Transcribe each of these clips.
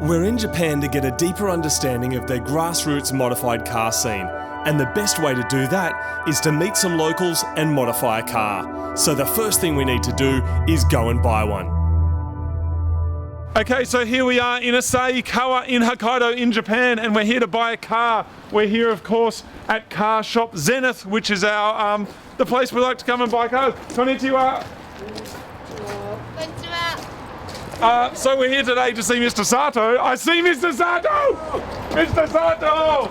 We're in Japan to get a deeper understanding of their grassroots modified car scene, and the best way to do that is to meet some locals and modify a car. So the first thing we need to do is go and buy one. Okay, so here we are in Asahikawa in Hokkaido in Japan, and we're here to buy a car. We're here, of course, at Car Shop Zenith, which is our the place we like to come and buy cars. Konnichiwa. So we're here today to see Mr. Sato. I see Mr. Sato! Mr. Sato!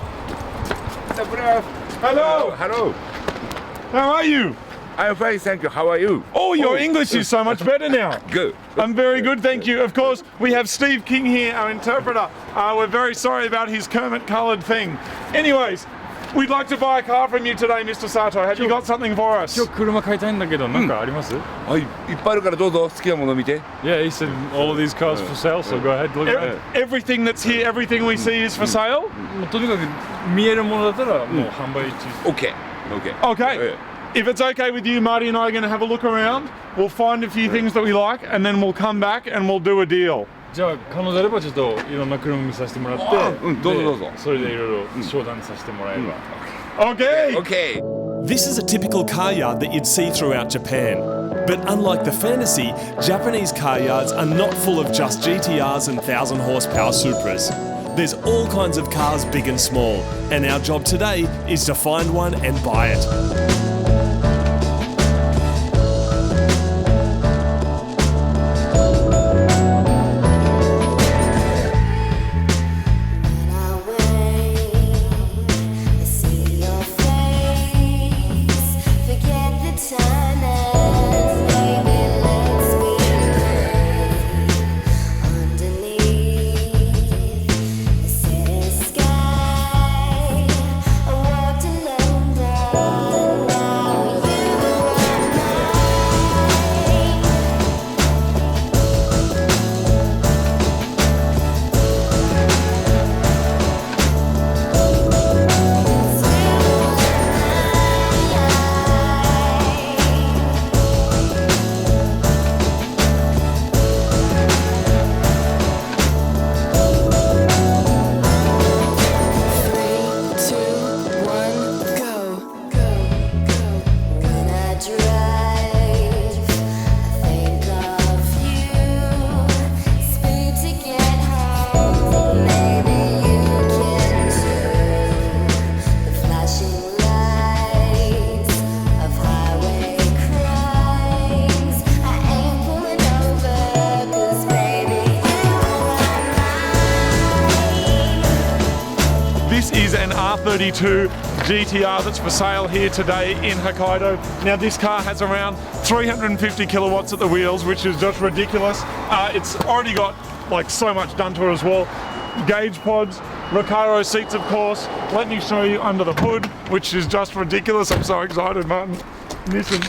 Hello! Hello. How are you? I'm fine, thank you. How are you? Oh, your English is so much better now. Good. I'm very good, thank you. Of course, we have Steve King here, our interpreter. We're very sorry about his Kermit-coloured thing. Anyways, we'd like to buy a car from you today, Mr. Sato. Have you got something for us? 今日車買いたいんだけど、なんかあります？はい、いっぱいあるからどうぞ好きなもの見て。 Yeah, he said all of these cars for sale, so go ahead, look at it. Everything that's here, everything we see is for sale? もうとにかく見えるものだったらもう販売中。OK。OK。 Okay. If it's okay with you, Marty and I are going to have a look around. We'll find a few things that we like, and then we'll come back and we'll do a deal. じゃあ可能であればちょっといろんな車見させてもらって、どうぞどうぞ。それでいろいろ商談させてもらえば。Okay. OK。 This is a typical car yard that you'd see throughout Japan. But unlike the fantasy, Japanese car yards are not full of just GTRs and 1,000 horsepower Supras. There's all kinds of cars, big and small, and our job today is to find one and buy it. This is an R32 GTR that's for sale here today in Hokkaido. Now this car has around 350 kilowatts at the wheels, which is just ridiculous. It's already got like so much done to it as well. Gauge pods, Recaro seats of course. Let me show you under the hood, which is just ridiculous. I'm so excited, Martin. Nissans.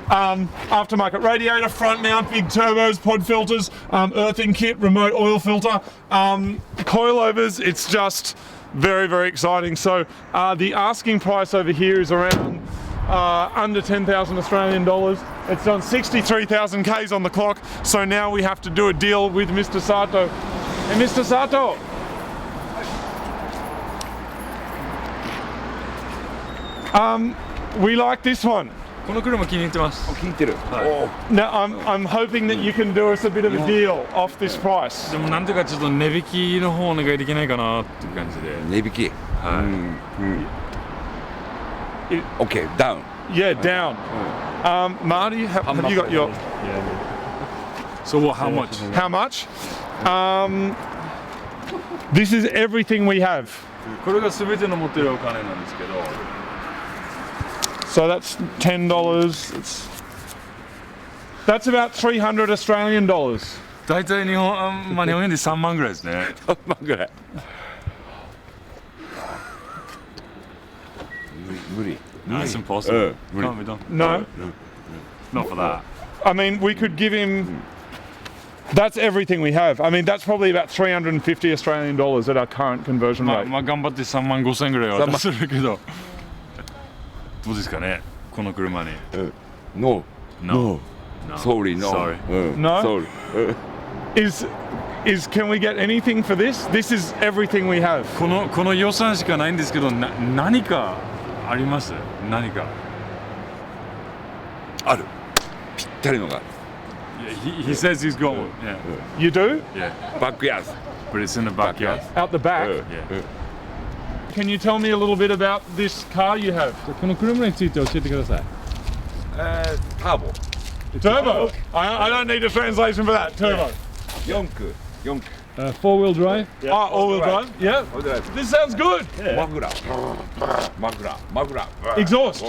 Aftermarket radiator, front mount, big turbos, pod filters, earthing kit, remote oil filter, coilovers. It's just very, very exciting. So the asking price over here is around under 10,000 Australian dollars. It's on 63,000 Ks on the clock. So now we have to do a deal with Mr. Sato. Hey, Mr. Sato. We like this one. この車気に入ってます。聞いてる。Now I'm hoping that you can do us a bit of a deal off this price. でもなんていうかちょっと値引きの方お願いできないかなっていう感じで。値引き。はい。OK、ダウン。Yeah, down. Marty, have you got your? So what? How much? How much? This is everything we have. これが全ての持ってるお金なんですけど。So that's $10. That's about 300 Australian dollars. 大体日本まあ日本円で3万ぐらいですね。3万ぐらい。無理。That's impossible. Can't be done. No. Not for that. I mean, we could give him. That's everything we have. I mean, that's probably about 350 Australian dollars at our current conversion まあ rate. まあ頑張って3万5千ぐらいは出せるけど。どうですかねこの車に。No. No. Sorry, no. Sorry. No? Sorry. Is can we get anything for this? This is everything we have. この予算しかないんですけど、何かあります？何か。ある。ぴったりのがある。Yeah, he says he's got one. Yeah. You do? Yeah. バックヤーズ。 But it's in the backyard. Out the back? Yeah. Can you tell me a little bit about this car you have? この車について教えてください。ターボ。Turbo? I don't need a translation for that. Turbo. 4駆。Four-wheel drive? Oh, all-wheel drive? Yeah. This sounds good. マフラー。 Exhaust.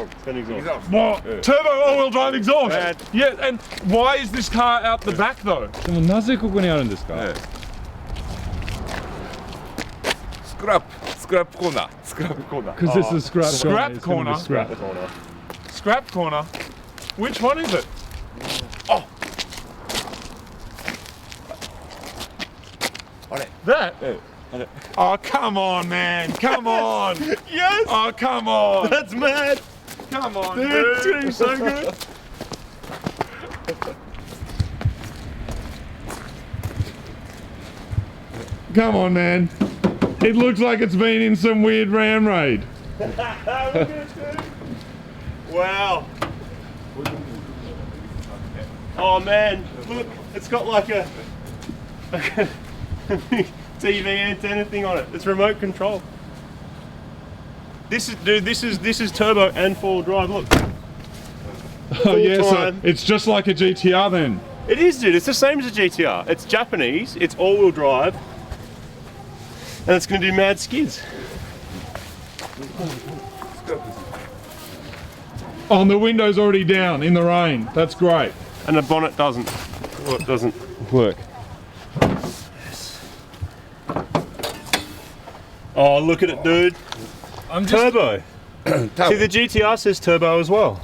Well, turbo all-wheel drive exhaust. Yeah, and why is this car out the back though? でもなぜここにあるんですか？スクラップコーナー。Because it's a scrap Scrap corner. corner. It's gonna be Scrap. Scrap corner. Which one is it? Oh. That? Oh, come on, man. Come on. Yes! Oh, come on. That's mad! Come on, Dude, it's dude. gonna be so good! Come on, man. It looks like it's been in some weird ram raid. Look at it, dude. Wow! Oh man, look, it's got like a TV antenna thing on it. It's remote control. This is turbo and four-wheel drive. Look. Oh yeah, so time. it's just like a GTR then. It is, dude. It's the same as a GTR. It's Japanese. It's all-wheel drive, and it's going to do mad skids. Oh, and the window's already down in the rain. That's great. And the bonnet doesn't work. Oh, look at it, dude. I'm just Turbo. See, the GTR says turbo as well.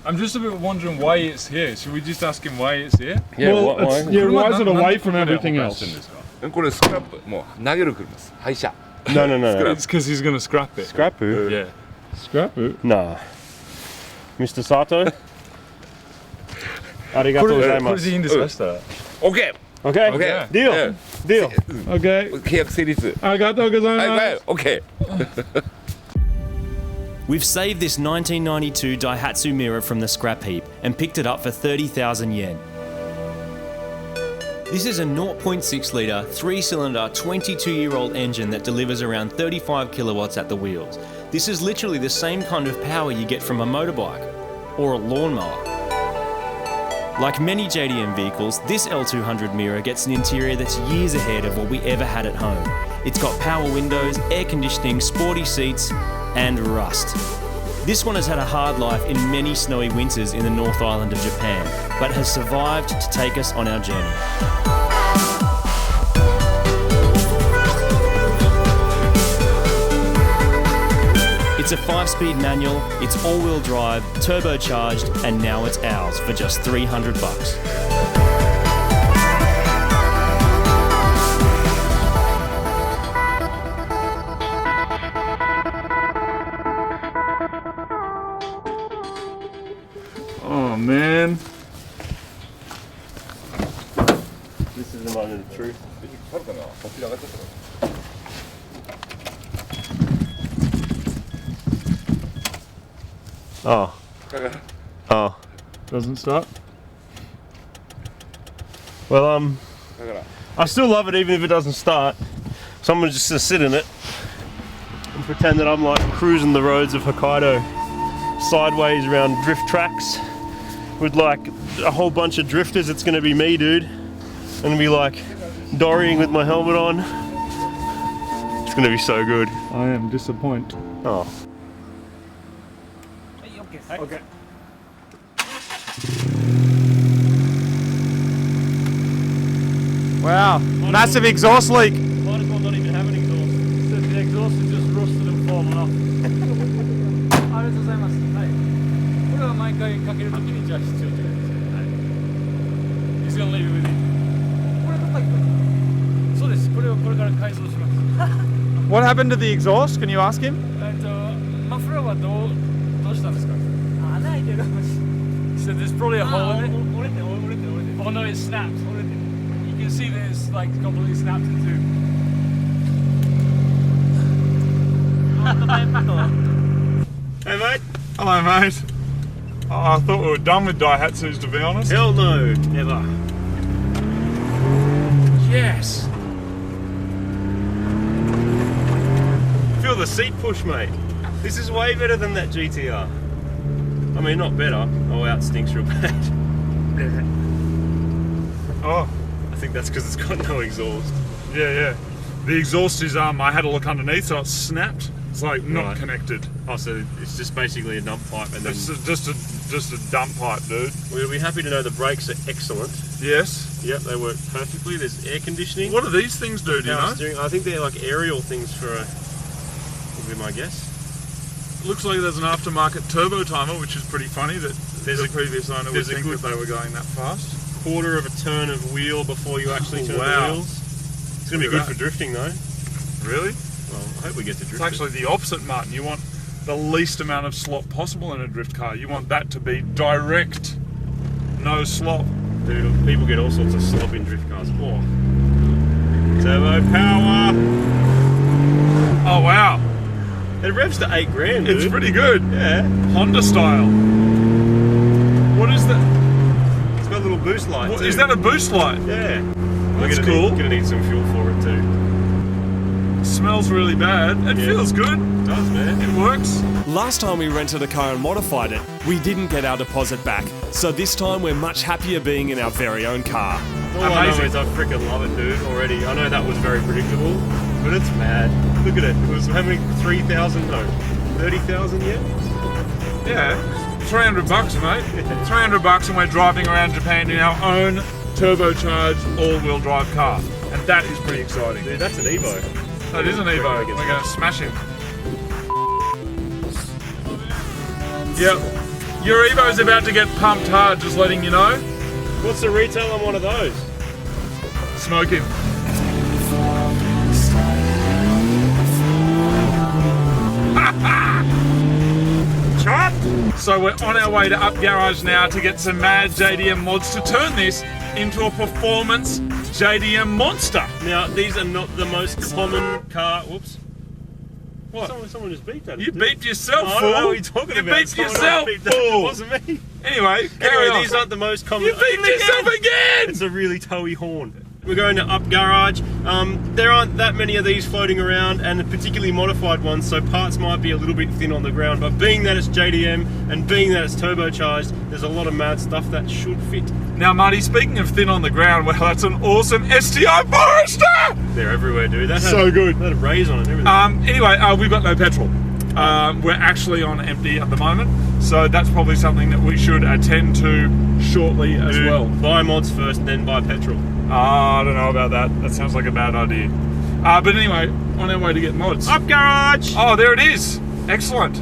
I'm just a bit wondering why it's here. Should we just ask him why it's here? Well, why is it away from everything else? これスクラップ。もう投げる車です。廃車。 No. It's because he's gonna scrap it. Scrapu? Yeah. Scrap it. Nah. Mr. Sato? Arigatou これで gozaimasu. いいんですか？したら。Okay. Okay. Deal. Deal. Okay. 契約成立。 Arigatou はい gozaimasu. はい。OK。 We've saved this 1992 Daihatsu Mira from the scrap heap and picked it up for 30,000 yen. This is a 0.6 litre, 3-cylinder, 22-year-old engine that delivers around 35 kilowatts at the wheels. This is literally the same kind of power you get from a motorbike or a lawnmower. Like many JDM vehicles, this L200 Mira gets an interior that's years ahead of what we ever had at home. It's got power windows, air conditioning, sporty seats, and rust. This one has had a hard life in many snowy winters in the North Island of Japan, but has survived to take us on our journey. It's a 5-speed manual, it's all-wheel drive, turbocharged, and now it's ours for just $300. Oh man. This is the moment of truth. Oh. Doesn't start. Well, I still love it even if it doesn't start. So I'm just gonna sit in it and pretend that I'm like cruising the roads of Hokkaido sideways around drift tracks with like a whole bunch of drifters. It's gonna be me, dude. I'm gonna be like dorying with my helmet on. It's gonna be so good. I am disappointed. Oh. Okay. Wow, massive exhaust leak. Might as well not even have an exhaust. The exhaust is just rusted and fallen off. ありがとうございます。はい。これは毎回かけるときにじゃあ必要ということですね。はい。He's gonna leave it with you. これどっか行く？そうです。これをこれから改造します。What happened to the exhaust? Can you ask him? マフラーはどうしたんですか？穴開いてる。So there's probably a hole in it. 折れてる。Oh no, it snapped. You can see there's just like completely snapped in two. Hey mate. Hello, mate. Oh, I thought we were done with Daihatsus, to be honest. Hell no, never. Yes. Feel the seat push, mate. This is way better than that GTR. I mean, not better. Oh, out stinks real bad. Oh, I think that's because it's got no exhaust. yeah. The exhaust is, I had a look underneath, so it's snapped. It's like not Right. connected. Oh, so it's just basically a dump pipe, and then It's just a dump pipe, dude. we'll be happy to know the brakes are excellent. Yes. Yep, they work perfectly. There's air conditioning. What do these things do, do you Power know? steering. I think they're like aerial things for a. Would be my guess. Looks like there's an aftermarket turbo timer, which is pretty funny that There's the a- previous owner would there's a think good- that they were going that fast. Quarter of a turn of wheel before you actually turn Wow. the wheels. It's gonna be Look at good that. for drifting though. Really? Well, I hope we get to drift. It's actually the opposite, Martin. You want the least amount of slop possible in a drift car. You want that to be direct, no slop. Dude, people get all sorts of slop in drift cars. Oh. Turbo power. Oh wow, It revs to 8 grand, dude. it's pretty good. Yeah. Honda style. What is that? It's got a little boost light. What, too. is that a boost light? Yeah. That's We're cool. Gonna need some fuel for it too. Smells really bad. It Yeah. feels good. It does, man. It works. Last time we rented a car and modified it, we didn't get our deposit back. So this time we're much happier being in our very own car. All I know Amazing. is I freaking love it, dude, already. I know that was very predictable, but it's mad. Look at it. It was how many? 3,000? No. 30,000 yet? Yeah, $300, mate. $300, and we're driving around Japan in our own turbocharged all-wheel drive car, and that is pretty exciting. Dude, that's an Evo. That is an Evo. We're going to smash him. Yep. Your Evo's about to get pumped hard, just letting you know. What's the retail on one of those? Smoke him. Chop! So we're on our way to Up Garage now to get some mad JDM mods to turn this into a performance JDM monster. Now, these are not the most common car. Whoops. What? Someone just beeped at us. You beeped yourself, I fool. don't know what you're talking You about. beeped Someone yourself, else beeped at us. It fool. wasn't me. Anyway, carry Anyway, on. these aren't the most common. You beeped yourself again! It's a really towy horn. We're going to Up Garage. There aren't that many of these floating around, and particularly modified ones, so parts might be a little bit thin on the ground. But being that it's JDM and being that it's turbocharged, there's a lot of mad stuff that should fit. Now, Marty, speaking of thin on the ground, well, that's an awesome STI Forester! They're everywhere, dude. That had, So good. That had a raise on it and everything. Anyway, we've got no petrol. We're actually on empty at the moment, so that's probably something that we should attend to shortly as Dude, well. buy mods first, then buy petrol. I don't know about that. That sounds like a bad idea. But anyway, on our way to get mods. Up Garage! Oh, there it is. Excellent.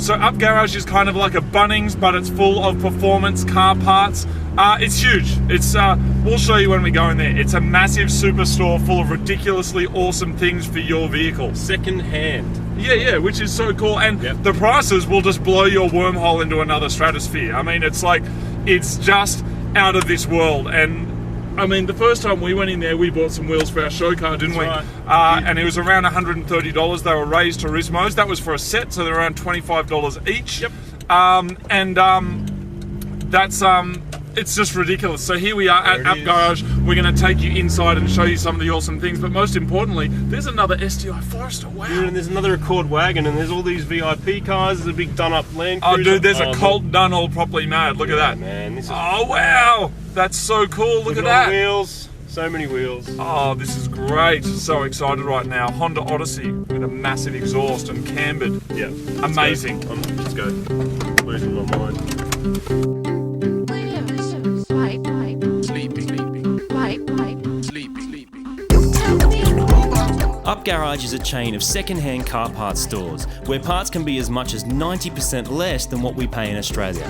So Up Garage is kind of like a Bunnings, but it's full of performance car parts. It's huge. It's we'll show you when we go in there. It's a massive superstore full of ridiculously awesome things for your vehicle. Second hand. Yeah, which is so cool. And Yep. the prices will just blow your wormhole into another stratosphere. I mean, it's just out of this world. And I mean, the first time we went in there, we bought some wheels for our show car, didn't we? That's And it was around $130. They were raised Turismos. That was for a set, so they're around $25 each. Yep. That's it's just ridiculous. So here we are There at it Up is. Garage. We're going to take you inside and show you some of the awesome things. But most importantly, there's another STI Forester. Wow. Dude, and there's another Accord wagon, and there's all these VIP cars. There's a big done-up Land Oh, Cruiser. dude, there's a look. Colt done all properly mad. Look at Yeah, that. man. This is Oh, wow. That's so cool. Look at all the that. wheels. So many wheels. Oh, this is great. So excited right now. Honda Odyssey with a massive exhaust and cambered. Yeah. Amazing. Let's go. Losing my mind. Up Garage is a chain of second-hand car parts stores where parts can be as much as 90% less than what we pay in Australia.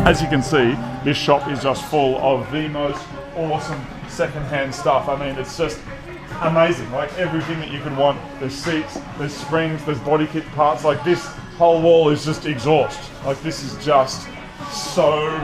As you can see, this shop is just full of the most awesome second-hand stuff. I mean, it's just amazing, like everything that you could want. There's seats, there's springs, there's body kit parts. Like this whole wall is just exhaust. Like this is just so...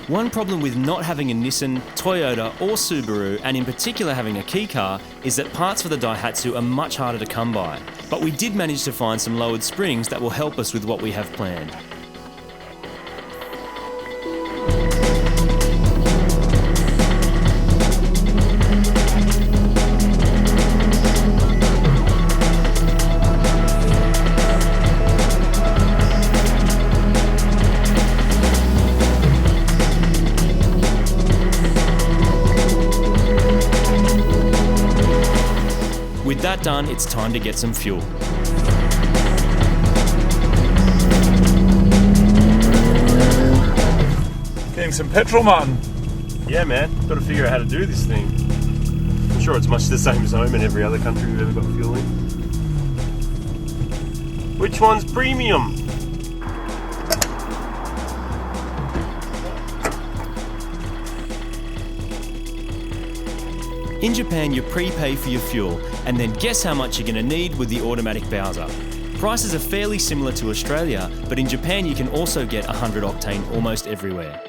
One problem with not having a Nissan, Toyota or Subaru, and in particular having a Kei car, is that parts for the Daihatsu are much harder to come by. But we did manage to find some lowered springs that will help us with what we have planned. With that done, it's time to get some fuel. Getting some petrol, Martin. Yeah, man. Got to figure out how to do this thing. I'm sure it's much the same as home in every other country we've ever got fuel in. Which one's premium? In Japan, you prepay for your fuel, and then guess how much you're going to need with the automatic Bowser. Prices are fairly similar to Australia, but in Japan you can also get 100 octane almost everywhere.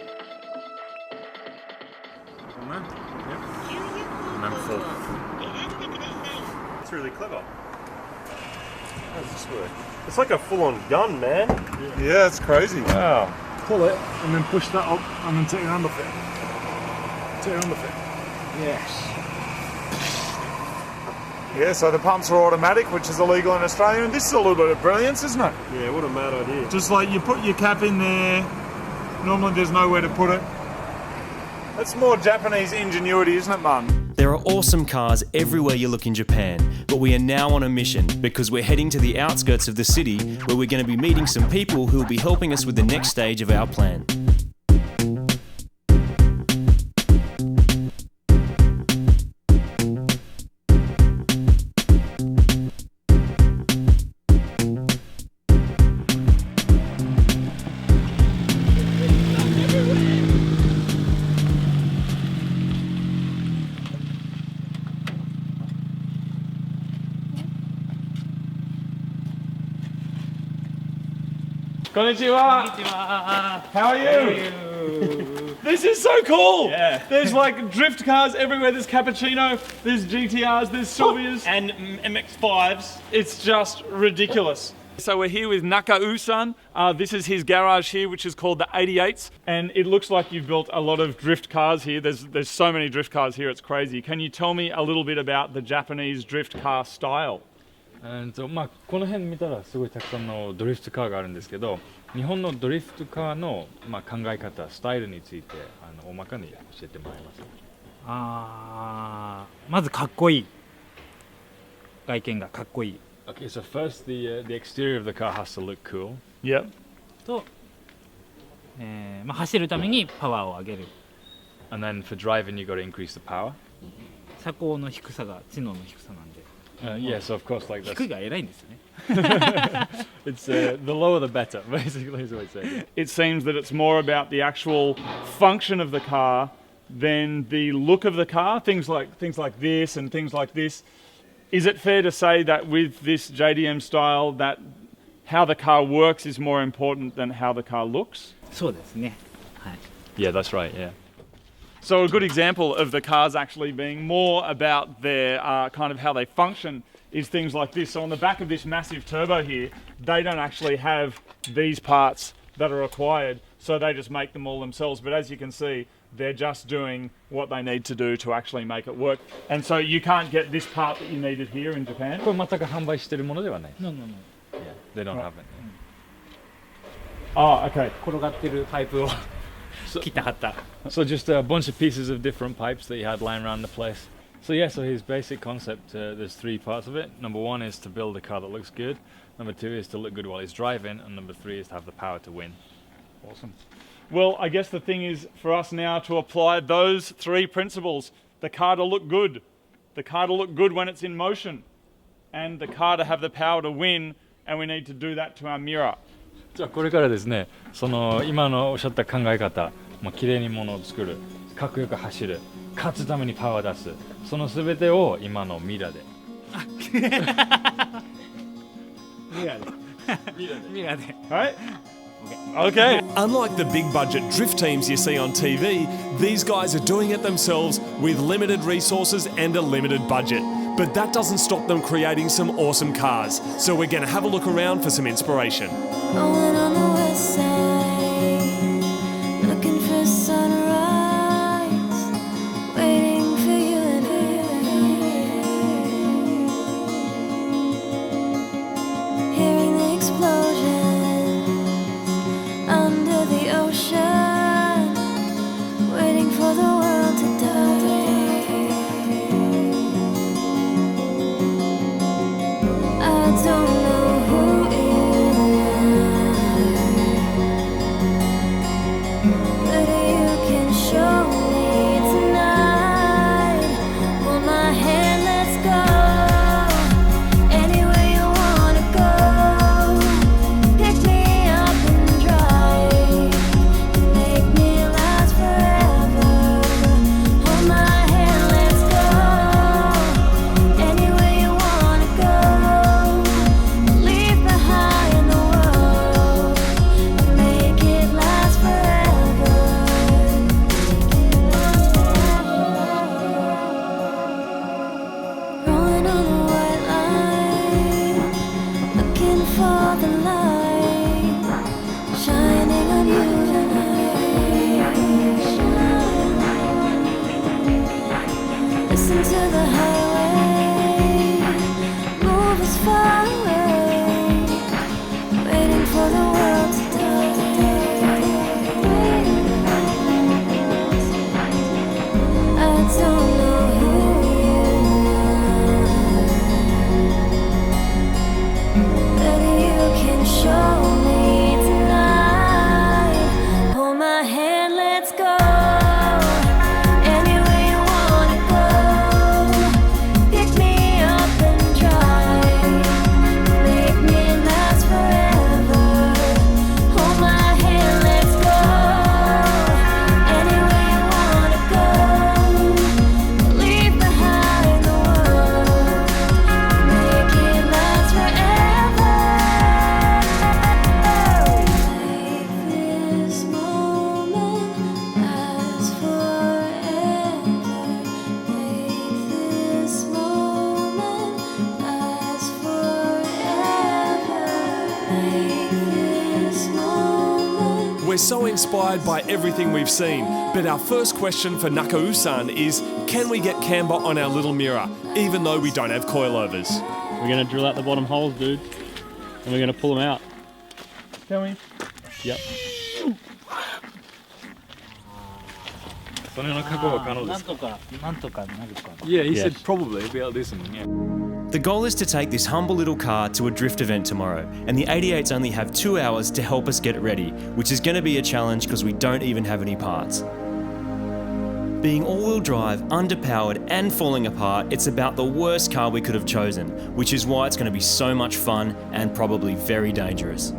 It's really clever. How does this work? It's like a full-on gun, man. Yeah, it's crazy. Wow. Pull it and then push that up and then take your hand off it. Take your hand off it. Yes. Yeah, so the pumps are automatic, which is illegal in Australia, and this is a little bit of brilliance, isn't it? Yeah, what a mad idea. Just like you put your cap in there, normally there's nowhere to put it. That's more Japanese ingenuity, isn't it, Martin? There are awesome cars everywhere you look in Japan, but we are now on a mission because we're heading to the outskirts of the city where we're going to be meeting some people who will be helping us with the next stage of our plan. Konnichiwa. How are you? This is so cool. Yeah. There's like drift cars everywhere. There's Cappuccino, there's GTRs, there's Sylvias. And MX-5s. It's just ridiculous. So we're here with Nakau-san. This is his garage here, which is called the 88s. And it looks like you've built a lot of drift cars here. There's so many drift cars here, it's crazy. Can you tell me a little bit about the Japanese drift car style? まあ、この辺見たらすごいたくさんのドリフトカーがあるんですけど、日本のドリフトカーの、まあ、考え方、スタイルについて大まかに教えてもらいます。まずかっこいい。外見がかっこいい。Okay, so first the exterior of the car has to look cool. Yep. と、まあ、走るためにパワーを上げる。 And then for driving, you got to increase the power. 車高の低さが知能の低さなんで。Yes, of course, like 低 that's. いが偉いんですよね。 It's the lower the better, basically, is what it says. It seems that it's more about the actual function of the car than the look of the car. Things like this and things like this. Is it fair to say that with this JDM style, that how the car works is more important than how the car looks? そうですね。はい。 Yeah, that's right. Yeah. So a good example of the cars actually being more about their kind of how they function is things like this. So on the back of this massive turbo here, they don't actually have these parts that are required, so they just make them all themselves. But as you can see, they're just doing what they need to do to actually make it work. And so you can't get this part that you needed here in Japan. これ全く販売しているものではない。No, no, no. Yeah, they don't have it. Oh, okay. 転がってるパイプを切ったかった。 So just a bunch of pieces of different pipes that he had lying around the place. So yeah, so his basic concept, there's three parts of it. Number one is to build a car that looks good. Number two is to look good while he's driving. And number three is to have the power to win. Awesome. Well, I guess the thing is for us now to apply those three principles. The car to look good. The car to look good when it's in motion. And the car to have the power to win. And we need to do that to our Mira. じゃあこれからですね、その今のおっしゃった考え方、綺麗に物を作る、かっこよく走る、勝つためにパワー出す、その全てを今のミラで。ミラで。 Right? Okay. Unlike the big budget drift teams you see on TV, these guys are doing it themselves with limited resources and a limited budget. But that doesn't stop them creating some awesome cars. So we're going to have a look around for some inspiration. Rolling on the west side, looking for sunrise, waiting for you and hearing the explosions under the ocean, waiting for the world to die. I don't know who you are, but you can show me tonight. Hold my hand, let's go. Anywhere you wanna go. Pick me up and drive. Make me last forever. Hold my hand, let's go. Anywhere you wanna go. Leave behind the world. Make it last forever. Rolling on the white line, looking for the light, shining on you tonight. Listen to the highway, move as far away, waiting for the world to die. I don't know who you are, but you can show me tonight. Hold my hand, let's go. Anywhere you wanna go. Pick me up and drive. Make me last forever. Hold my hand, let's go. Anywhere you wanna go. Leave behind the world. Make it last forever. Make this moment last forever. Make this moment last forever. Make this moment. We're so inspired by everything we've seen, but our first question for Nakau-san is, can we get camber on our little Mira, even though we don't have coilovers? We're going to drill out the bottom holes, dude. And we're going to pull them out. Can we? Yep. そのような加工が可能ですか？なんとかなるかな。 Yeah, he Yes. said probably about this one, yeah. The goal is to take this humble little car to a drift event tomorrow, and the 88s only have 2 hours to help us get it ready, which is going to be a challenge because we don't even have any parts. Being all-wheel drive, underpowered and falling apart, it's about the worst car we could have chosen, which is why it's going to be so much fun and probably very dangerous.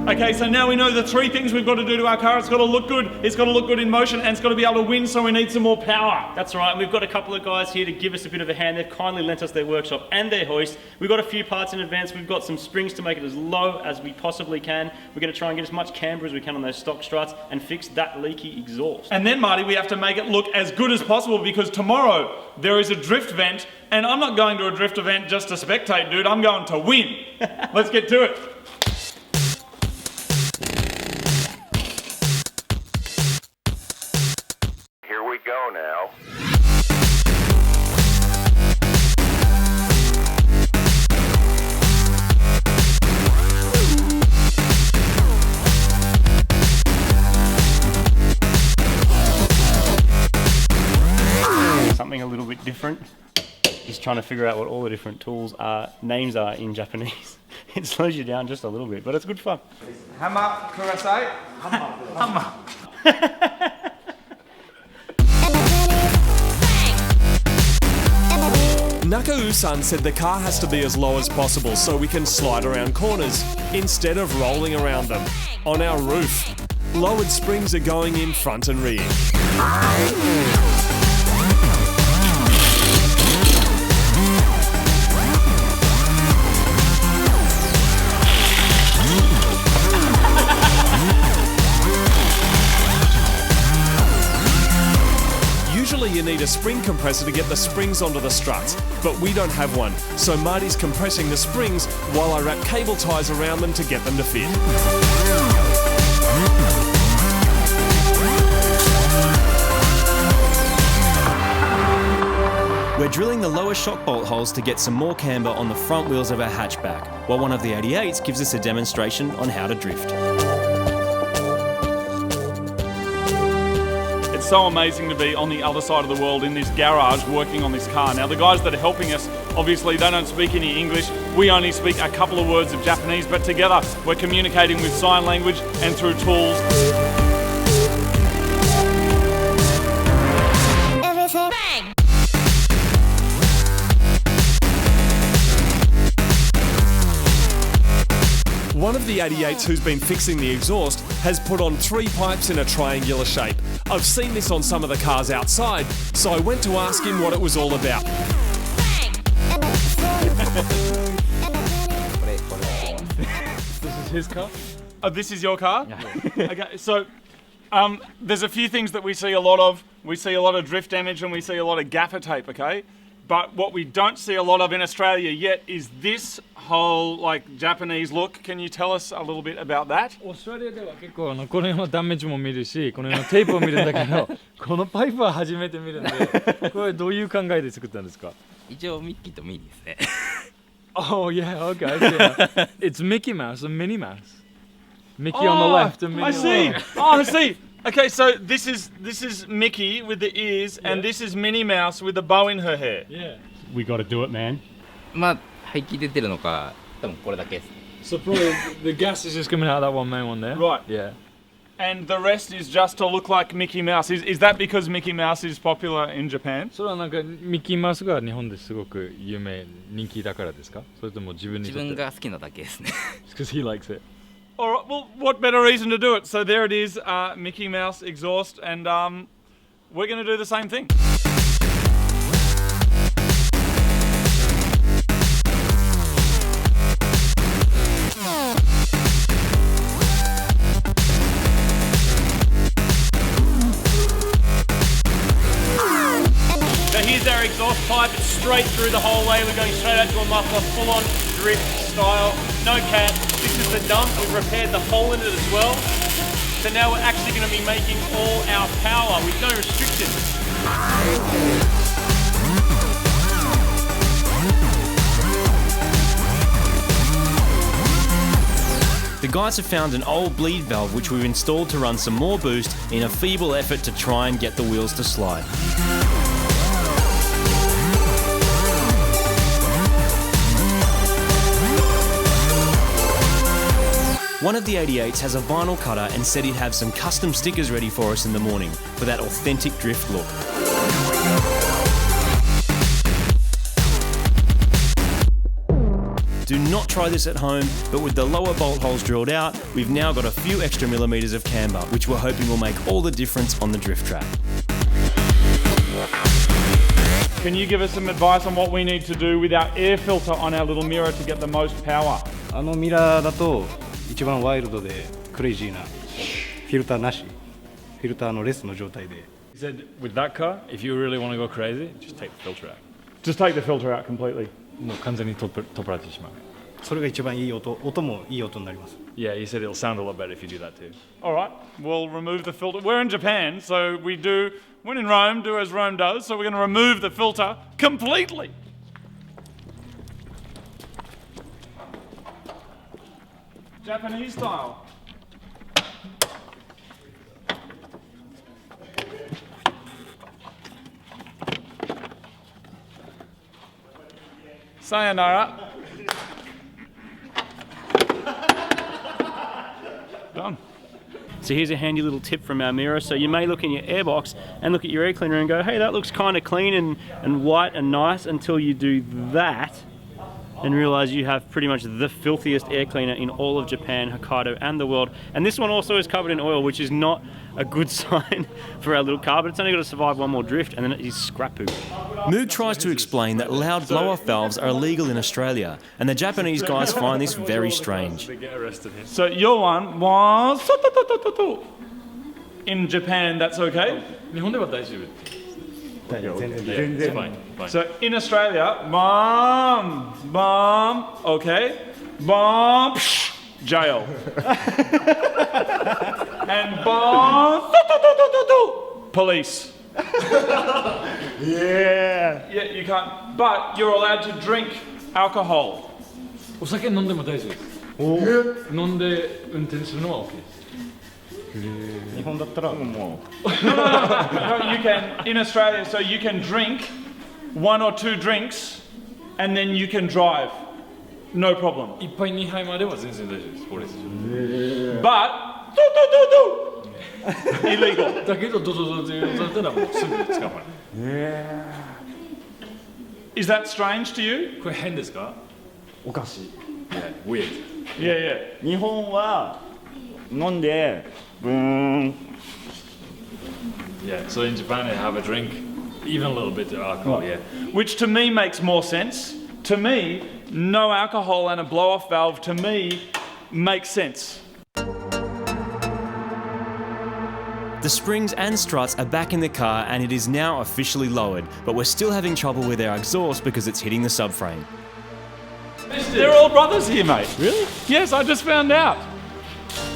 Okay, so now we know the three things we've got to do to our car. It's got to look good, it's got to look good in motion, and it's got to be able to win, so we need some more power. That's right, we've got a couple of guys here to give us a bit of a hand. They've kindly lent us their workshop and their hoist. We've got a few parts in advance. We've got some springs to make it as low as we possibly can. We're going to try and get as much camber as we can on those stock struts and fix that leaky exhaust. And then, Marty, we have to make it look as good as possible because tomorrow there is a drift event, and I'm not going to a drift event just to spectate, dude. I'm going to win. Let's get to it. Here we go now. Something a little bit different. Just trying to figure out what all the different tools are, names are in Japanese. It slows you down just a little bit, but it's good fun. Hammer kudasai. Nakau-san said the car has to be as low as possible so we can slide around corners instead of rolling around them. On our roof, lowered springs are going in front and rear. Usually you need a spring compressor to get the springs onto the struts, but we don't have one, so Marty's compressing the springs while I wrap cable ties around them to get them to fit. We're drilling the lower shock bolt holes to get some more camber on the front wheels of our hatchback, while one of the 88s gives us a demonstration on how to drift. It's so amazing to be on the other side of the world in this garage working on this car. Now the guys that are helping us, obviously they don't speak any English. We only speak a couple of words of Japanese, but together we're communicating with sign language and through tools. One of the 88s who's been fixing the exhaust has put on 3 pipes in a triangular shape. I've seen this on some of the cars outside, so I went to ask him what it was all about. This is his car? Oh, this is your car? Yeah. Okay, so there's a few things that we see a lot of. We see a lot of drift damage and we see a lot of gaffer tape, okay? But what we don't see a lot of in Australia yet is this whole like Japanese look. Can you tell us a little bit about that? オーストラリアでは結構この辺のダメージも見るし、この辺のテープを見るんだけど、このパイプは初めて見るんで、これどういう考えで作ったんですか？一応ミッキーとミニーですね。Oh yeah, okay. Yeah. It's Mickey Mouse and Minnie Mouse. Mickey on the left and Minnie I on the see. right. Oh, I see. Okay, so this is Mickey with the ears, and this is Minnie Mouse with the bow in her hair. Yeah. We got to do it, man. まあ排気出てるのか多分これだけです。So probably the gas is just coming out of that one main one there. Right. Yeah. And the rest is just to look like Mickey Mouse. Is that because Mickey Mouse is popular in Japan? それはなんかミッキーマウスが日本ですごく有名人気だからですか？それとも自分に自分が好きなだけですね。Because he likes it. All right. Well, what better reason to do it? So there it is, Mickey Mouse exhaust, and we're going to do the same thing. So here's our exhaust pipe. It's straight through the whole way. We're going straight out to a muffler, full-on drift style. No cat. This is the dump. We've repaired the hole in it as well. So now we're actually going to be making all our power with no restrictions. The guys have found an old bleed valve which we've installed to run some more boost in a feeble effort to try and get the wheels to slide. One of the 88s has a vinyl cutter and said he'd have some custom stickers ready for us in the morning for that authentic drift look. Do not try this at home, but with the lower bolt holes drilled out, we've now got a few extra millimetres of camber, which we're hoping will make all the difference on the drift track. Can you give us some advice on what we need to do with our air filter on our little Mira to get the most power? あのミラーだと一番ワイルドでクレイジーなフィルターなし、フィルターのレスの状態で。He said with that car, if you really want to go crazy, just take the filter out. Just take the filter out completely. もう完全に取っ払ってしまう。それが一番いい音、音もいい音になります。Yeah, he said it'll sound a lot better if you do that too. All right, we'll remove the filter. We're in Japan, so we do, when in Rome, do as Rome does. So we're going to remove the filter completely. Japanese style. Sayonara. Done. So here's a handy little tip from our Mira. So you may look in your airbox and look at your air cleaner and go, hey, that looks kind of clean and white and nice, until you do that and realize you have pretty much the filthiest air cleaner in all of Japan, Hokkaido and the world. And this one also is covered in oil, which is not a good sign for our little car, but it's only got to survive one more drift and then it is scrap poo. Moog tries to explain that loud blow-off valves are illegal in Australia, and the Japanese guys find this very strange. So your one was in Japan, that's okay? So in Australia, bomb, okay, bomb, jail. And bomb, police. Yeah, you can't, but you're allowed to drink alcohol. お酒飲んでも大丈夫です。飲んで運転するのは OK です。日本だったらもう No, you can, in Australia, so you can drink 1 or 2 drinks and then you can drive. No problem. 1杯2杯までは全然大丈夫です。これです。 But, illegal. だけどドドドって言うともうすぐ捕まる。 Is that strange to you? これ変ですか？おかしい。 Weird. Yeah. 日本は飲んでブーン。 Yeah, so in Japan they have a drink, even a little bit of alcohol, yeah. Which to me makes more sense. To me, no alcohol and a blow-off valve, to me, makes sense. The springs and struts are back in the car and it is now officially lowered, but we're still having trouble with our exhaust because it's hitting the subframe. They're all brothers here, mate. Really? Yes, I just found out.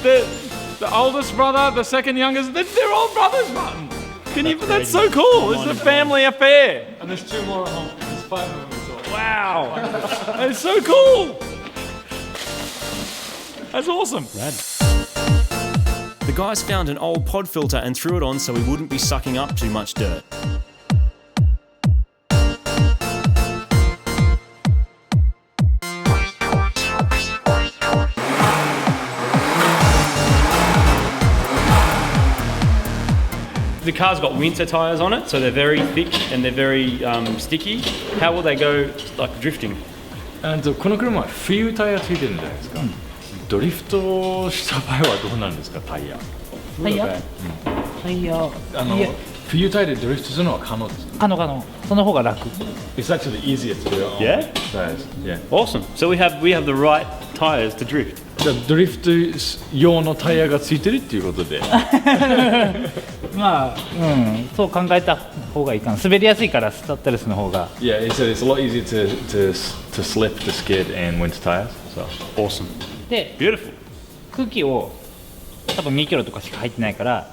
The oldest brother, the second youngest, they're all brothers, Martin. That's so cool. It's a family affair. And there's 2 more at home. There's 5 of them. So. Wow. That's so cool. That's awesome. The guys found an old pod filter and threw it on so we wouldn't be sucking up too much dirt. The car's got winter tyres on it, so they're very thick and they're very sticky. How will they go like drifting? この車は冬タイヤついてるんじゃないですか。ドリフトした場合はどうなるんですか、タイヤ。タイヤ？タイヤ。冬タイヤでドリフトするのは可能ですか？可能。その方が楽。It's actually easier to do it on tires. Yeah. Awesome. So we have the right tyres to drift. ドリフト用のタイヤがついてるっていうことで。まあ、そう考えた方がいいかな。滑りやすいからスタッドレスの方が。Yeah, it's a lot easier to slip, to skid in winter tires. So awesome. で、 Beautiful. 空気を多分2キロとかしか入ってないから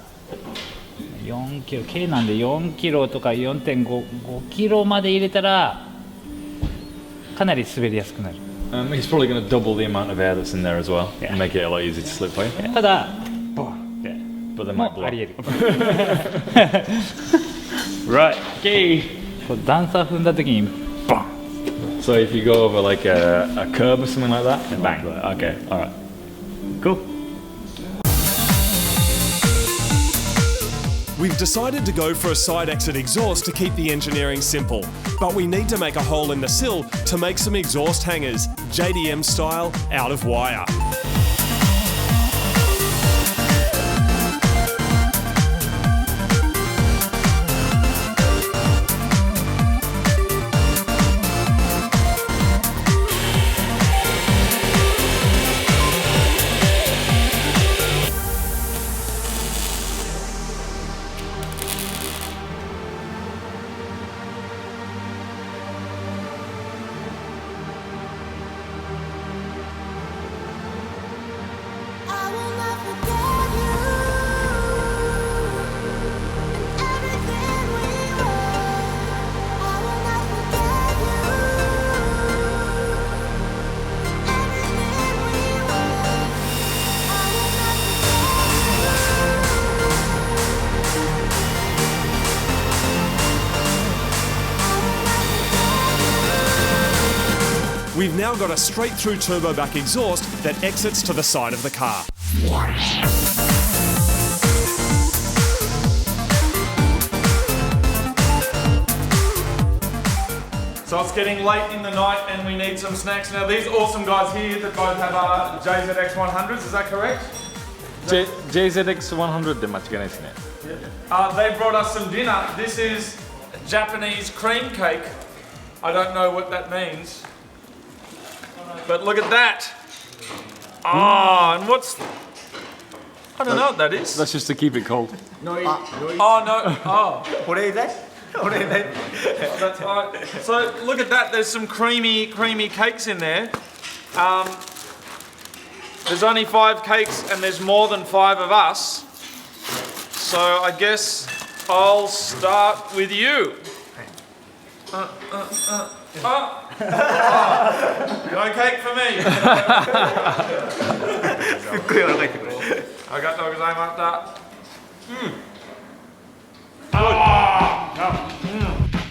4キロ、軽なんで4キロとか 4.5 キロまで入れたらかなり滑りやすくなる。He's probably going to double the amount of air that's in there as well and make it a lot easier to slip by. ただ、but they might blow. ありえる。Right. Okay. 段差踏んだ時にバン。 So if you go over like a curb or something like that, bang. Okay, all right. Cool. We've decided to go for a side exit exhaust to keep the engineering simple, but we need to make a hole in the sill to make some exhaust hangers, JDM style, out of wire. We've now got a straight-through turbo back exhaust that exits to the side of the car. So it's getting late in the night and we need some snacks. Now these awesome guys here that both have JZX 100s, is that correct? JZX 100で間違いないですね。They brought us some dinner. This is Japanese cream cake. I don't know what that means. But look at that. Oh, and what's... I don't know what that is. That's just to keep it cold. Oh, no. Oh. That's right. So look at that. There's some creamy cakes in there. There's only 5 cakes and there's more than 5 of us. So I guess I'll start with you. No cake for me.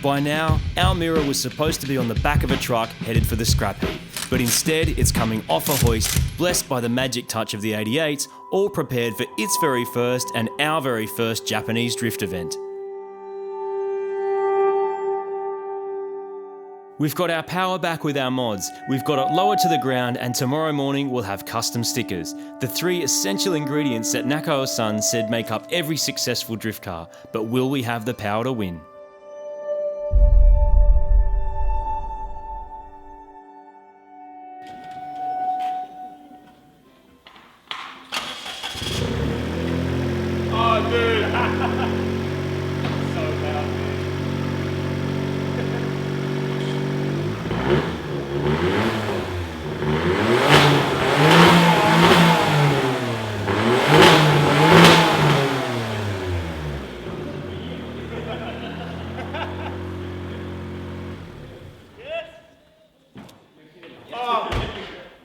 By now, our Mira was supposed to be on the back of a truck headed for the scrap heap, but instead it's coming off a hoist, blessed by the magic touch of the 88s, all prepared for its very first and our very first Japanese drift event. We've got our power back with our mods, we've got it lower to the ground, and tomorrow morning we'll have custom stickers. The 3 essential ingredients that Nakao-san said make up every successful drift car, but will we have the power to win? Oh, dude. So bad.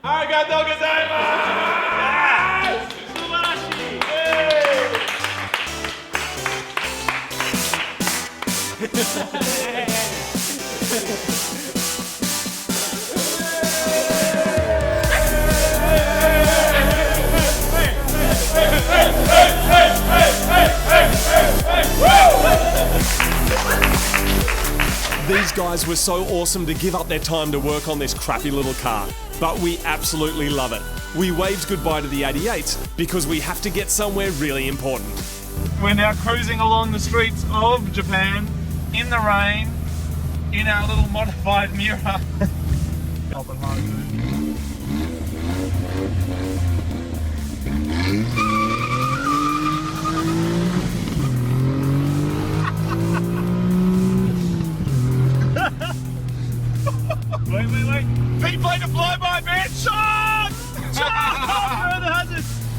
Arigatou gozaimasu! These guys were so awesome to give up their time to work on this crappy little car, but we absolutely love it. We waved goodbye to the 88s because we have to get somewhere really important. We're now cruising along the streets of Japan in the rain in our little modified Mira. Wait. Pete played a flyby, man! Shot!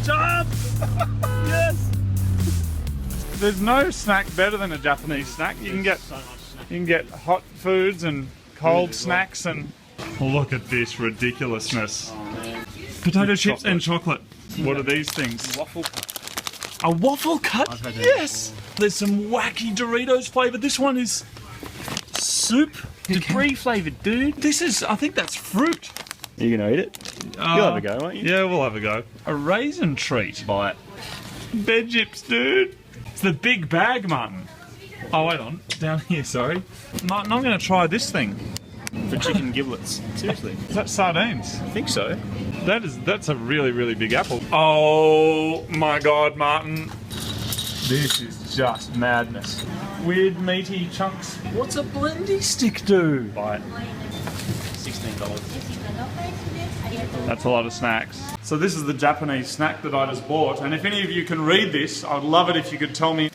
Shot! Yes! There's no snack better than a Japanese snack. You can get hot foods and cold snacks and... Look at this ridiculousness. Potato chips and chocolate. What are these things? Waffle cut. A waffle cut? Yes! There's some wacky Doritos flavour. This one is soup debris flavoured, dude. This is, I think that's fruit. Are you gonna eat it? You'll have a go, won't you? Yeah, we'll have a go. A raisin treat. Buy it. Bed chips, dude. It's the big bag, Martin. Oh, wait on. Down here, sorry. Martin, I'm going to try this thing. For chicken giblets. Seriously. Is that sardines? I think so. That's a really, really big apple. Oh my God, Martin. This is just madness. Weird meaty chunks. What's a blendy stick do? Buy it. $16. That's a lot of snacks. So this is the Japanese snack that I just bought, and if any of you can read this, I'd love it if you could tell me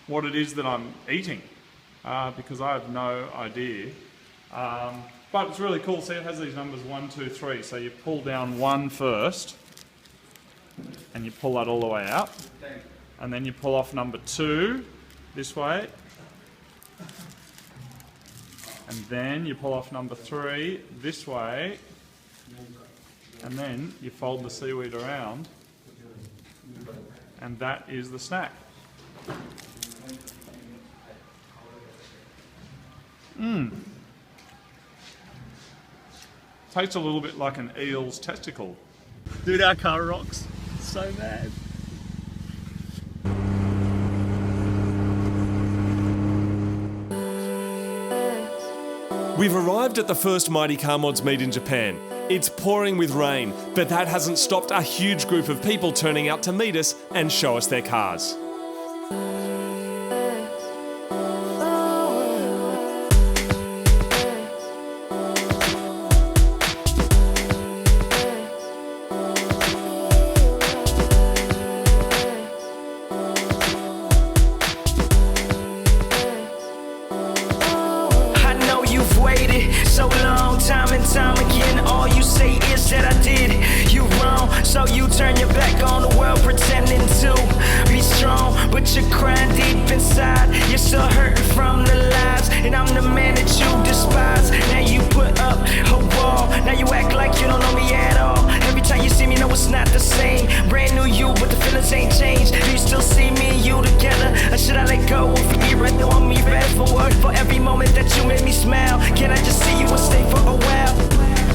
what it is that I'm eating, because I have no idea. But it's really cool. See, it has these numbers 1, 2, 3. So you pull down 1 first, and you pull that all the way out, and then you pull off number 2 this way, and then you pull off number 3 this way, and then you fold the seaweed around, and that is the snack. Tastes a little bit like an eel's testicle. Dude, our car rocks. It's so bad. We've arrived at the first Mighty Car Mods meet in Japan. It's pouring with rain, but that hasn't stopped a huge group of people turning out to meet us and show us their cars. So long, time and time again, all you say is that I did you wrong. So you turn your back on the world, pretending to be strong, but you're crying deep inside. You're still hurting from the lies, and I'm the man that you despise. Now you put up a wall, now you act like you don't know me at all. Every time you see me, know it's not the same. Brand new you, but the feelings ain't changed. Do you still see me and you together, or should I let go of me right now? On me bad for what? For every moment that you made me smile, can I just see you and stay for a while?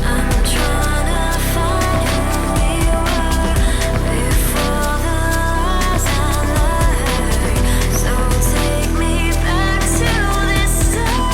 I'm trying to find who we were before the lies I learned. So take me back to this time.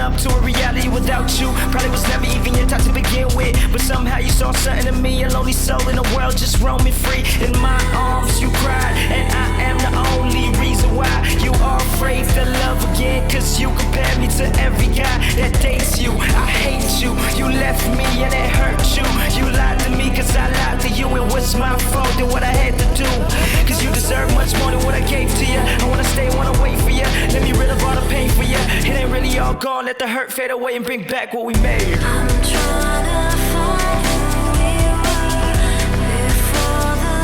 Up to a reality without you. Probably was never even your type to begin with, but somehow you saw something in me, a lonely soul in the world just roaming free. In my arms you cried, and I am the only reason why you are afraid to love again. Cause you compare me to every guy that dates you. I hate you, you left me and it hurt you. You lied to me cause I lied to you. It was my fault and what I had to do, cause you deserve much more than what I gave to you. I wanna stay, wanna wait for you, let me relive all the pain for you. It ain't really all gone, let the hurt fade away and bring back what we made. I'm trying to find who we were before the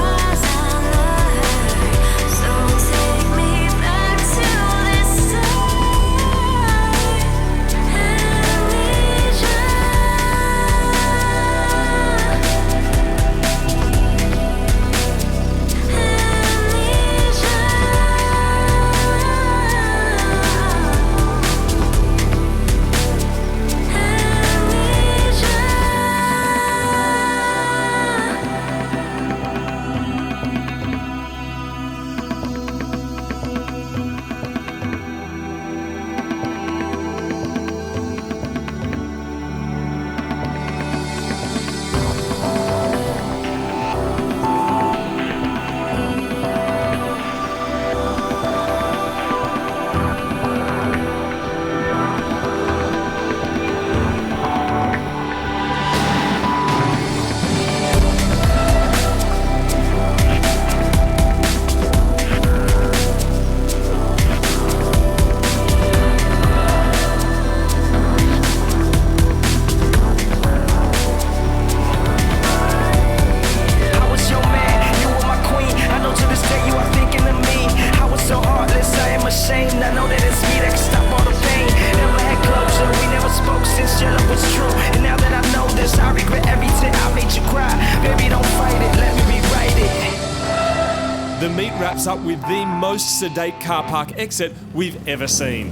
lies I learned. So take me back to this time. The meet wraps up with the most sedate car park exit we've ever seen.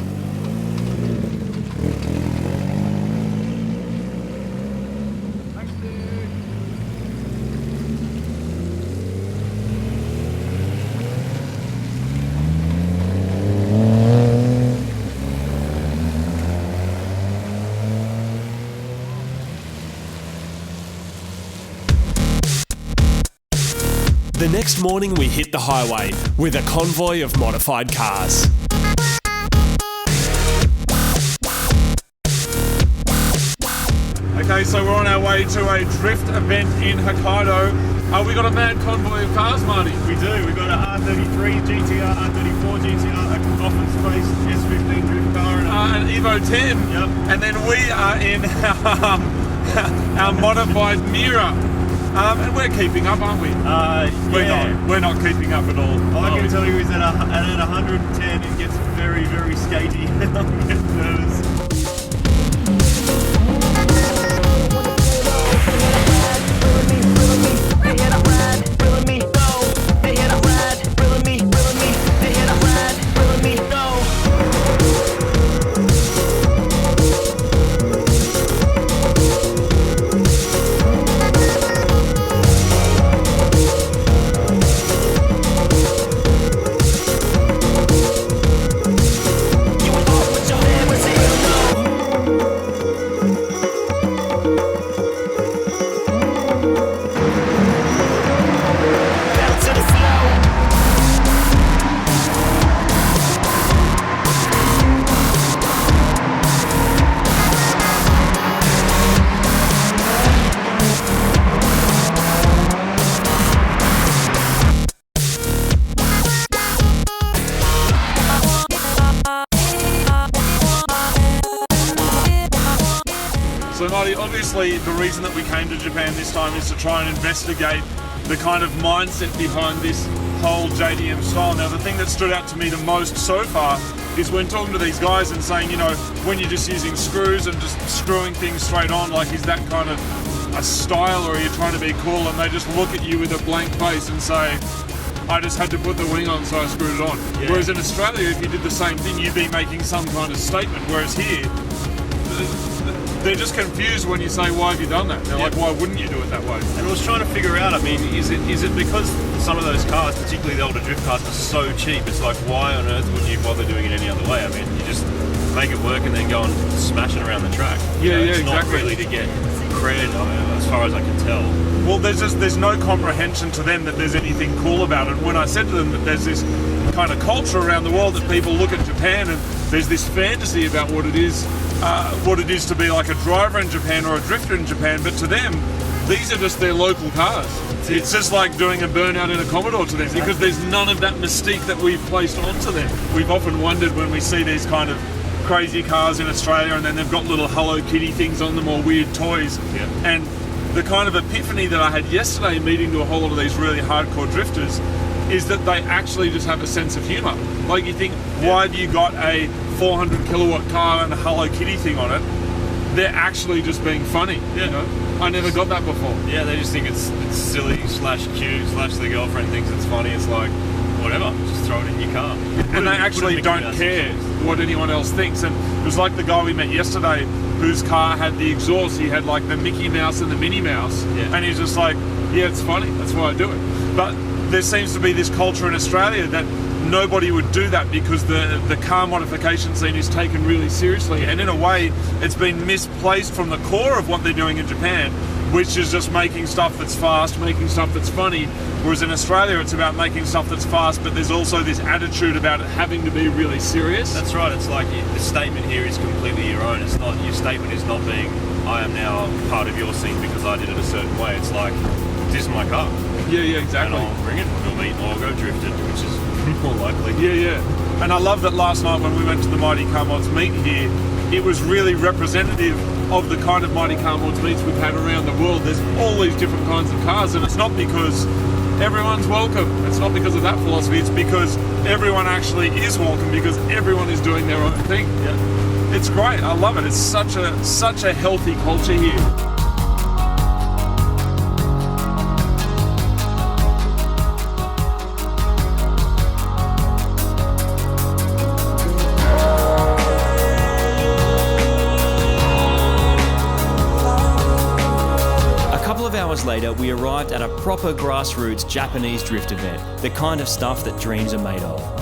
The next morning we hit the highway with a convoy of modified cars. Okay, so we're on our way to a drift event in Hokkaido. We got a mad convoy of cars, Marty. We do. We've got a R33 GTR, R34 GTR, a Office Space S15 drift car, and an Evo 10. Yep. And then we are in our modified Mira. And we're keeping up, aren't we? We're not keeping up at all. All I can tell you is that at 110 it gets very, very skaty. I'm getting nervous. They had a ride, feeling me, go. They had a ride, feeling me, they had Marty, obviously the reason that we came to Japan this time is to try and investigate the kind of mindset behind this whole JDM style. Now, the thing that stood out to me the most so far is when talking to these guys and saying, you know, when you're just using screws and just screwing things straight on, like, is that kind of a style, or are you trying to be cool? And they just look at you with a blank face and say, I just had to put the wing on, so I screwed it on. Yeah. Whereas in Australia, if you did the same thing, you'd be making some kind of statement. Whereas here, they're just confused when you say, why have you done that? They're like, why wouldn't you do it that way? And I was trying to figure out, I mean, is it because some of those cars, particularly the older drift cars, are so cheap? It's like, why on earth wouldn't you bother doing it any other way? I mean, you just make it work and then go and smash it around the track. It's exactly. Not really to get cred, as far as I can tell. Well, there's no comprehension to them that there's anything cool about it. When I said to them that there's this kind of culture around the world that people look at Japan and there's this fantasy about what it is to be like a driver in Japan or a drifter in Japan, but to them, these are just their local cars. It's just like doing a burnout in a Commodore to them, because there's none of that mystique that we've placed onto them. We've often wondered when we see these kind of crazy cars in Australia and then they've got little Hello Kitty things on them or weird toys. And the kind of epiphany that I had yesterday meeting to a whole lot of these really hardcore drifters is that they actually just have a sense of humour. Like, you think, why have you got a 400 kilowatt car and a Hello Kitty thing on it? They're actually just being funny, you know? I never got that before. Yeah, they just think it's silly / cute / the girlfriend thinks it's funny. It's like, whatever, just throw it in your car. And they actually don't care what anyone else thinks. And it was like the guy we met yesterday whose car had the exhaust. He had like the Mickey Mouse and the Minnie Mouse. And he's just like, yeah, it's funny, that's why I do it. But there seems to be this culture in Australia that nobody would do that because the car modification scene is taken really seriously, and in a way it's been misplaced from the core of what they're doing in Japan, which is just making stuff that's fast, making stuff that's funny, whereas in Australia it's about making stuff that's fast, but there's also this attitude about it having to be really serious. That's right, it's like the statement here is completely your own. It's not, your statement is not being, I am now part of your scene because I did it a certain way. It's like, this is my car. Yeah, exactly. And I'll bring it, we'll meet or go drift it, which is more likely. Yeah. And I love that last night when we went to the Mighty Car Mods meet here, it was really representative of the kind of Mighty Car Mods meets we've had around the world. There's all these different kinds of cars, and it's not because everyone's welcome. It's not because of that philosophy. It's because everyone actually is welcome, because everyone is doing their own thing. Yeah. It's great. I love it. It's such a healthy culture here. Later, we arrived at a proper grassroots Japanese drift event, the kind of stuff that dreams are made of.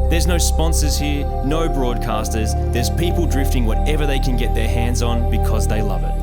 There's no sponsors here, no broadcasters, there's people drifting whatever they can get their hands on because they love it.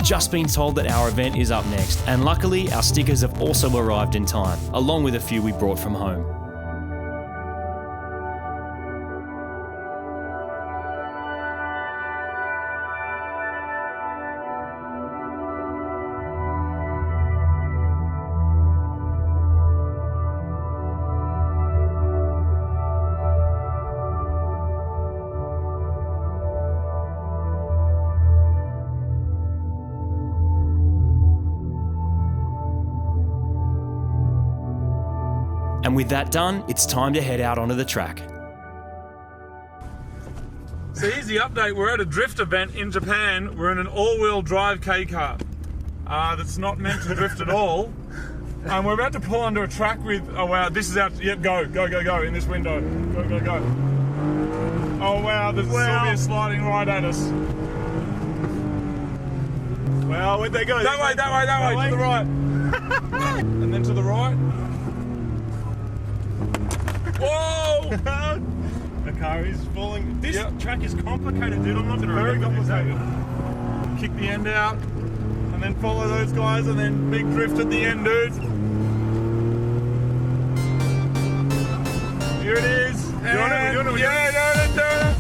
just been told that our event is up next, and luckily our stickers have also arrived in time, along with a few we brought from home. And with that done, it's time to head out onto the track. So here's the update. We're at a drift event in Japan. We're in an all-wheel drive K car that's not meant to drift at all. And we're about to pull onto a track with, oh wow, this is out, yep, go in this window. Go. Oh wow, there's Sylvia sliding right at us. Well, where'd they go? That way, to the right. And then to the right. Whoa! The car is falling. This track is complicated, dude. I'm not going to remember this. Kick the end out, and then follow those guys, and then big drift at the end, dude. Here it is. Do it. Yeah, do it.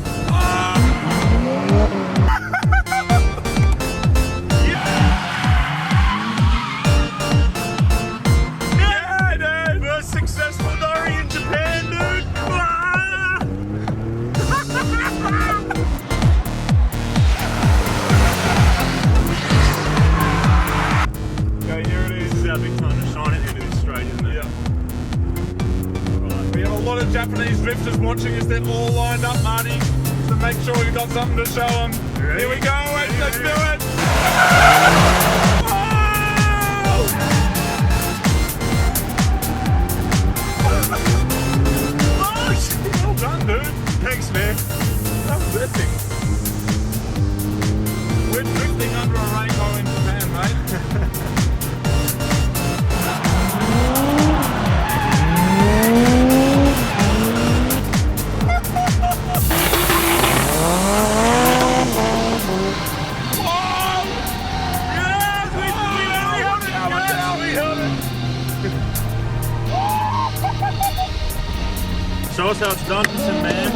Successful Nori in Japan, dude! Okay, here it is. This is our big time to shine at the end of this straight, isn't it? Yeah. Right. We have a lot of Japanese drifters watching us. They're all lined up, Marty. So make sure we've got something to show them. Here we go. Let's do it. Well done, dude. Thanks, man. That was epic. We're drifting under a rainbow in Japan, mate. Show us how it's done, man.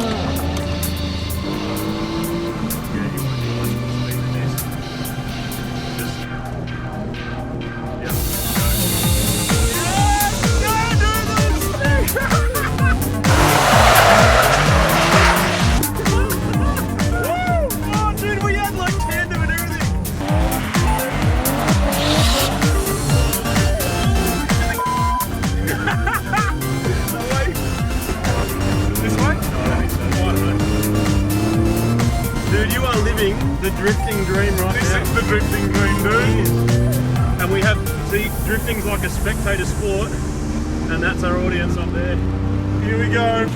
The drifting dream right This now. is the drifting dream, dude. And we have, see, drifting's like a spectator sport, and that's our audience up there. Here we go.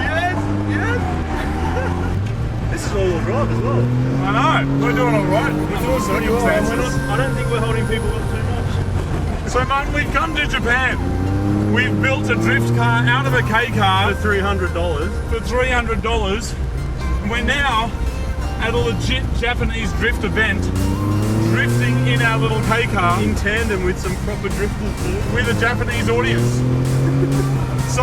Yes. This is all-wheel drive as well. I know. We're doing all right. With all circumstances. I don't think we're holding people up too much. So, Martin, we've come to Japan. We've built a drift car out of a K car for $300. For $300. And we're now at a legit Japanese drift event, drifting in our little K car in tandem with some proper drifters, too. With a Japanese audience. So,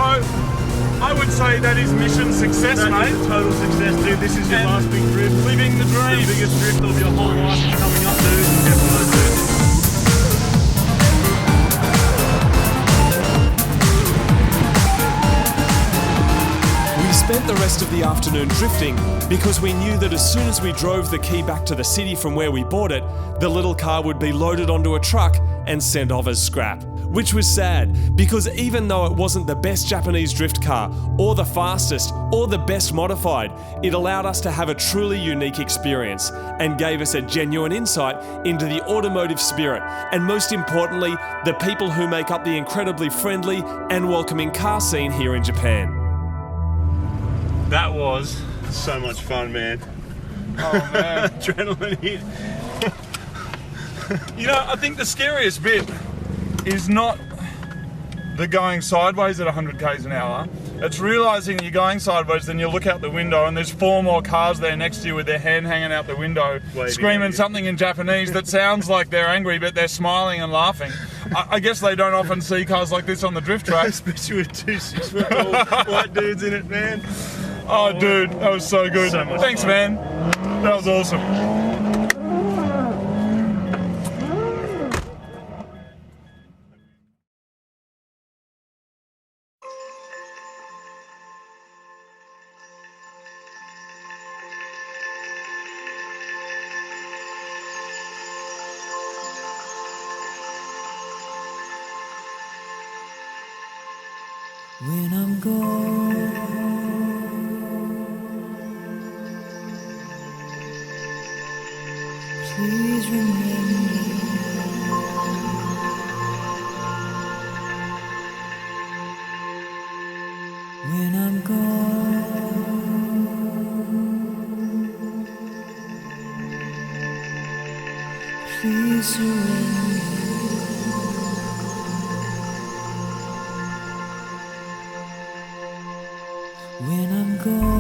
I would say that is mission success, mate. That is a total success, dude. This is your last big drift. Living the dream. The biggest drift of your whole life is coming up, dude. Definitely, dude. We spent the rest of the afternoon drifting because we knew that as soon as we drove the Kei back to the city from where we bought it, the little car would be loaded onto a truck and sent off as scrap. Which was sad, because even though it wasn't the best Japanese drift car, or the fastest, or the best modified, it allowed us to have a truly unique experience and gave us a genuine insight into the automotive spirit, and most importantly, the people who make up the incredibly friendly and welcoming car scene here in Japan. That was so much fun, man. Oh, man. Adrenaline hit. You know, I think the scariest bit is not the going sideways at 100 k's an hour. It's realising you're going sideways, then you look out the window and there's 4 more cars there next to you with their hand hanging out the window, screaming something in Japanese that sounds like they're angry, but they're smiling and laughing. I guess they don't often see cars like this on the drift track. Especially with 2 6-foot-tall white dudes in it, man. Oh, dude, that was so good. So much Thanks, fun. man. That was awesome. When I'm gone, please remember. When I'm gone, please surrender. When I'm gone.